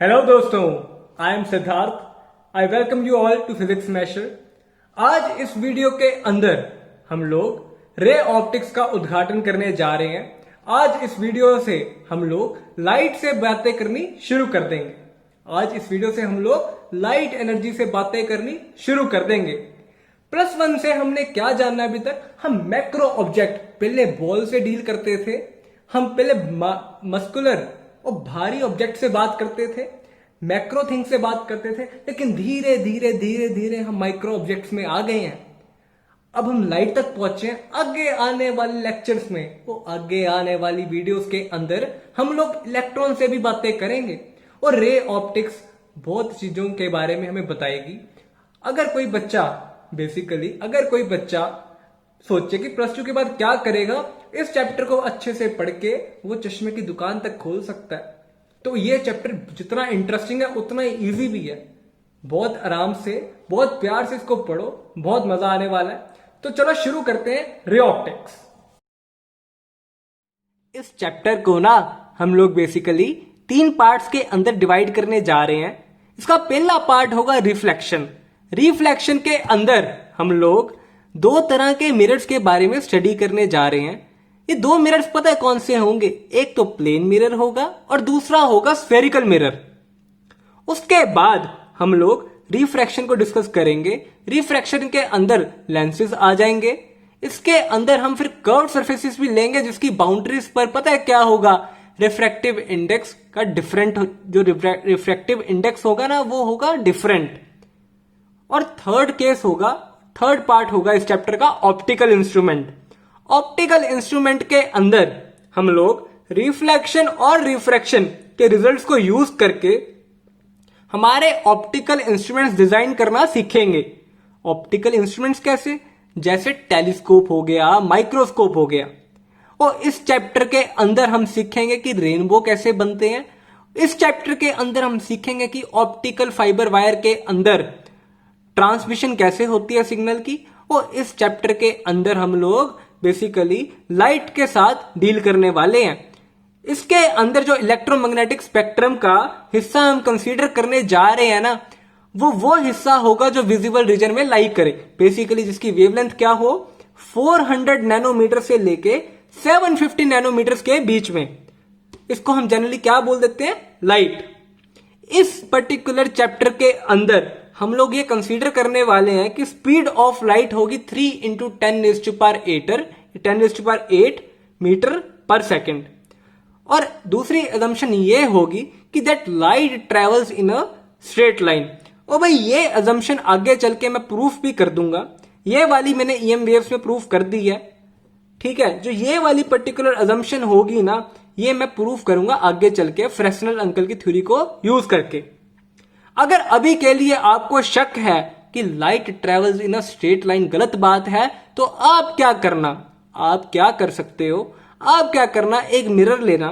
Hello दोस्तों, I am Siddharth. I welcome you all to physics मैशर। आज इस वीडियो के अंदर हम लोग रे ऑप्टिक्स का उद्घाटन करने जा रहे हैं। आज इस वीडियो से हम लोग लाइट से बातें करनी शुरू कर देंगे। आज इस वीडियो से हम लोग लाइट एनर्जी से बातें करनी शुरू कर देंगे। +1 से हमने क्या जानना अभी तक? हम मैक्रो ऑब्जेक्ट पहले बॉल से डील करते थे, हम पहले मस्कुलर और भारी ऑब्जेक्ट से बात करते थे, मैक्रो थिंग से बात करते थे, लेकिन धीरे धीरे धीरे धीरे हम माइक्रो ऑब्जेक्ट्स में आ गए हैं। अब हम लाइट तक पहुंचे हैं। आगे आने वाले लेक्चर्स में, वो आगे आने वाली वीडियोस के अंदर हम लोग इलेक्ट्रॉन से भी बातें करेंगे और रे ऑप्टिक्स बहुत चीजों के बारे में हमें बताएगी। अगर कोई बच्चा सोचे कि +2 के बाद क्या करेगा, इस चैप्टर को अच्छे से पढ़ के वो चश्मे की दुकान तक खोल सकता है। तो ये चैप्टर जितना इंटरेस्टिंग है उतना ही इजी भी है। बहुत आराम से, बहुत प्यार से इसको पढ़ो, बहुत मजा आने वाला है। तो चलो शुरू करते हैं रे ऑप्टिक्स। इस चैप्टर को ना हम लोग बेसिकली 3 पार्ट्स के अंदर डिवाइड करने जा रहे हैं। इसका पहला पार्ट होगा रिफ्लेक्शन। रिफ्लेक्शन के अंदर हम लोग 2 तरह के मिरर्स के बारे में स्टडी करने जा रहे हैं। ये 2 मिरर्स पता है कौन से होंगे? एक तो प्लेन मिरर होगा और दूसरा होगा स्फेरिकल मिरर। उसके बाद हम लोग रिफ्रैक्शन को डिस्कस करेंगे। रिफ्रैक्शन के अंदर लेंसेज आ जाएंगे। इसके अंदर हम फिर कर्व्ड सरफेसेस भी लेंगे, जिसकी बाउंड्रीज पर पता है क्या होगा? रिफ्रैक्टिव इंडेक्स का डिफरेंट, जो रिफ्रैक्टिव इंडेक्स होगा ना वो होगा डिफरेंट। और थर्ड पार्ट होगा इस चैप्टर का ऑप्टिकल इंस्ट्रूमेंट। ऑप्टिकल इंस्ट्रूमेंट के अंदर हम लोग रिफ्लेक्शन और रिफ्रैक्शन के रिजल्ट्स को यूज करके हमारे ऑप्टिकल इंस्ट्रूमेंट्स डिजाइन करना सीखेंगे। ऑप्टिकल इंस्ट्रूमेंट्स कैसे? जैसे टेलीस्कोप हो गया, माइक्रोस्कोप हो गया। और इस चैप्टर के अंदर हम सीखेंगे कि रेनबो कैसे बनते हैं। इस चैप्टर के अंदर हम सीखेंगे कि ऑप्टिकल फाइबर वायर के अंदर ट्रांसमिशन कैसे होती है सिग्नल की। और इस चैप्टर के अंदर हम लोग बेसिकली लाइट के साथ डील करने वाले हैं। इसके अंदर जो इलेक्ट्रोमैग्नेटिक स्पेक्ट्रम का हिस्सा हम कंसीडर करने जा रहे हैं ना, वो हिस्सा होगा जो विजिबल रीजन में लाई करे। बेसिकली जिसकी वेवलेंथ क्या हो, 400 नैनोमीटर से लेके 750 नैनोमीटर के बीच में। इसको हम जनरली क्या बोल देते हैं? लाइट। इस पर्टिकुलर चैप्टर के अंदर हम लोग ये कंसीडर करने वाले हैं कि स्पीड ऑफ लाइट होगी 3 × 10⁸ मीटर पर सेकेंड। और दूसरी असम्पशन ये होगी कि that light travels in a straight line. और भाई ये असम्पशन आगे चल के मैं प्रूफ भी कर दूंगा। ये वाली मैंने EM वेव्स में प्रूफ कर दी है, ठीक है। जो ये वाली पर्टिकुलर असम्पशन होगी ना, ये मैं प्रूफ करूंगा आगे चल के फ्रेस्नेल अंकल की थ्योरी को यूज करके। अगर अभी के लिए आपको शक है कि light travels in a straight line गलत बात है, तो आप क्या कर सकते हो? आप क्या करना, एक मिरर लेना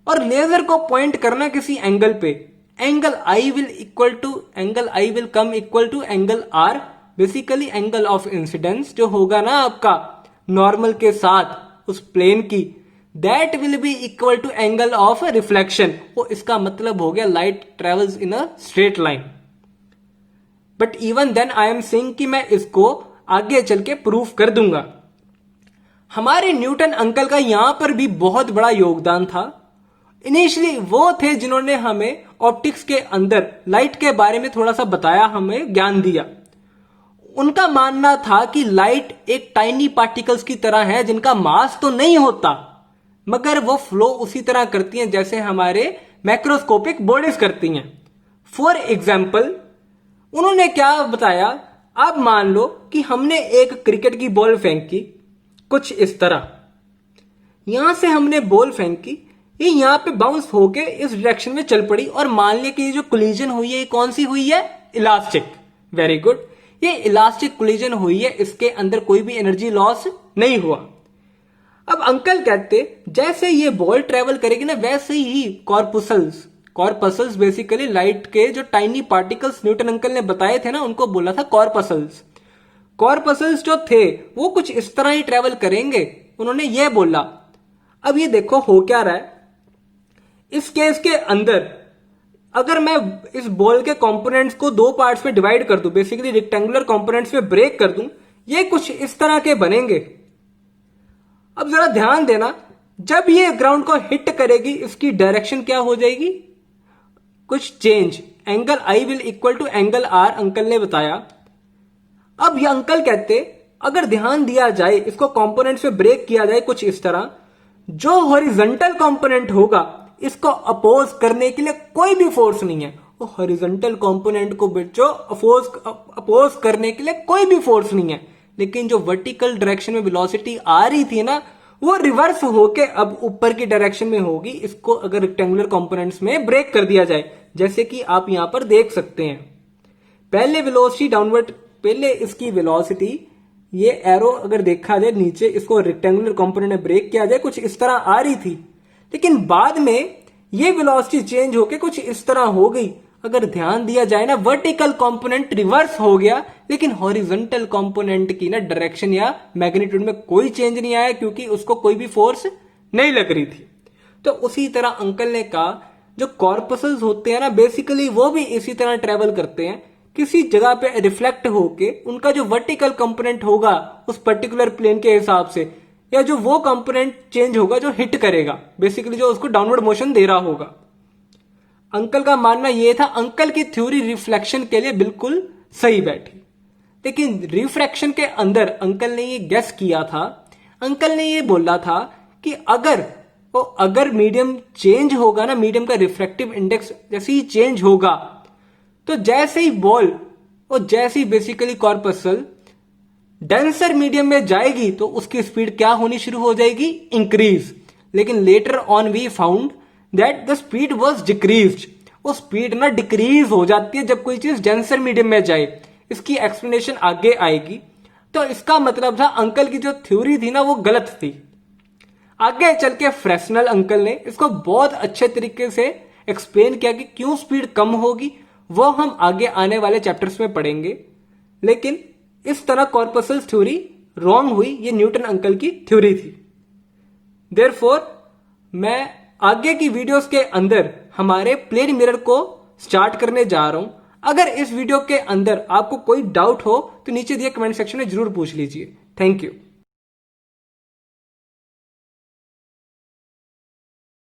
और लेजर को पॉइंट करना किसी एंगल पे। Angle I will come equal to angle R। Basically angle of incidence जो होगा ना आपका नॉर्मल के साथ उस प्लेन की, that will be equal to angle of reflection. वो इसका मतलब हो गया light travels in a straight line. But even then I am saying कि मैं इसको आगे चल के प्रूफ कर दूंगा। हमारे न्यूटन अंकल का यहां पर भी बहुत बड़ा योगदान था। इनिशियली वो थे जिन्होंने हमें ऑप्टिक्स के अंदर लाइट के बारे में थोड़ा सा बताया, हमें ज्ञान दिया। उनका मानना था कि लाइट एक टाइनी पार्टिकल्स की तरह है, जिनका मास तो नहीं होता, मगर वो फ्लो उसी तरह करती हैं जैसे हमारे मैक्रोस्कोपिक बॉडीज करती हैं। फॉर एग्जाम्पल उन्होंने क्या बताया? अब मान लो कि हमने एक क्रिकेट की बॉल फेंकी कुछ इस तरह, यहां से हमने बॉल फेंकी, ये यहां पे बाउंस होके इस डायरेक्शन में चल पड़ी। और मान लिया कि ये जो कोलिजन हुई है, ये कौन सी हुई है? इलास्टिक। Very good. ये इलास्टिक कोलिजन हुई है, इसके अंदर कोई भी एनर्जी लॉस नहीं हुआ। अब अंकल कहते जैसे ये बॉल ट्रेवल करेगी ना, वैसे ही कॉर्पसल्स बेसिकली लाइट के जो टाइनी पार्टिकल्स न्यूटन अंकल ने बताए थे ना, उनको बोला था कॉर्पसल्स जो थे वो कुछ इस तरह ही ट्रेवल करेंगे, उन्होंने ये बोला। अब ये देखो हो क्या रहा है इस केस के अंदर। अगर मैं इस बॉल के कंपोनेंट्स को दो पार्ट्स में डिवाइड कर दूं, बेसिकली रेक्टेंगुलर कंपोनेंट्स में ब्रेक कर दूं, ये कुछ इस तरह के बनेंगे। अब जरा ध्यान देना, जब ये ग्राउंड को हिट करेगी इसकी डायरेक्शन क्या हो जाएगी, कुछ change. Angle I will equal to angle R uncle ने बताया। अब ये अंकल कहते अगर ध्यान दिया जाए, इसको कंपोनेंट्स में ब्रेक किया जाए कुछ इस तरह, जो हॉरिजॉन्टल कंपोनेंट होगा इसको अपोज करने के लिए कोई भी फोर्स नहीं है। वो हॉरिजॉन्टल कंपोनेंट को जो अपोज करने के लिए कोई भी फोर्स नहीं है, लेकिन जो वर्टिकल डायरेक्शन में वेलोसिटी आ रही थी ना, वो रिवर्स होके अब ऊपर की डायरेक्शन में होगी। इसको अगर रेक्टेंगुलर कंपोनेंट्स में ब्रेक कर दिया जाए, जैसे कि आप यहां पर देख सकते हैं, पहले वेलोसिटी डाउनवर्ड, पहले इसकी वेलोसिटी, ये एरो अगर देखा जाए नीचे, इसको रेक्टेंगुलर कंपोनेंट में ब्रेक किया जाए कुछ इस तरह आ रही थी, लेकिन बाद में ये वेलोसिटी चेंज होके कुछ इस तरह हो गई। अगर ध्यान दिया जाए ना, वर्टिकल कंपोनेंट रिवर्स हो गया, लेकिन हॉरिजॉन्टल कंपोनेंट की ना डायरेक्शन या मैग्नीट्यूड में कोई चेंज नहीं आया, क्योंकि उसको कोई भी फोर्स नहीं लग रही थी। तो उसी तरह अंकल ने कहा जो कॉर्पसेस होते हैं ना, बेसिकली वो भी इसी तरह ट्रेवल करते हैं, किसी जगह पे रिफ्लेक्ट होके उनका जो वर्टिकल कंपोनेंट होगा उस पर्टिकुलर प्लेन के हिसाब से, या जो वो कंपोनेंट चेंज होगा जो हिट करेगा, बेसिकली जो उसको डाउनवर्ड मोशन दे रहा होगा। अंकल का मानना यह था, अंकल की थ्योरी रिफ्लेक्शन के लिए बिल्कुल सही बैठी, लेकिन रिफ्रैक्शन के अंदर अंकल ने ये गेस किया था, अंकल ने ये बोला था कि अगर मीडियम चेंज होगा ना, मीडियम का रिफ्रैक्टिव इंडेक्स जैसे ही चेंज होगा, तो जैसे ही बॉल और जैसे ही बेसिकली कॉर्पसल डेंसर मीडियम में जाएगी तो उसकी स्पीड क्या होनी शुरू हो जाएगी, इंक्रीज। लेकिन later on we found that the speed was decreased. वो स्पीड ना डिक्रीज हो जाती है जब कोई चीज डेंसर मीडियम में जाए। इसकी एक्सप्लेनेशन आगे आएगी। तो इसका मतलब था अंकल की जो थ्योरी थी ना, वो गलत थी। आगे चल के फ्रेस्नेल अंकल ने इसको बहुत अच्छे तरीके से एक्सप्लेन किया कि क्यों स्पीड कम होगी, वो हम आगे आने वाले चैप्टर्स में पढ़ेंगे। लेकिन इस तरह कॉर्पसल्स थ्योरी रॉन्ग हुई, ये न्यूटन अंकल की थ्योरी थी। देयरफॉर मैं आगे की वीडियोस के अंदर हमारे प्लेन मिरर को स्टार्ट करने जा रहा हूं। अगर इस वीडियो के अंदर आपको कोई डाउट हो तो नीचे दिए कमेंट सेक्शन में जरूर पूछ लीजिए। Thank you.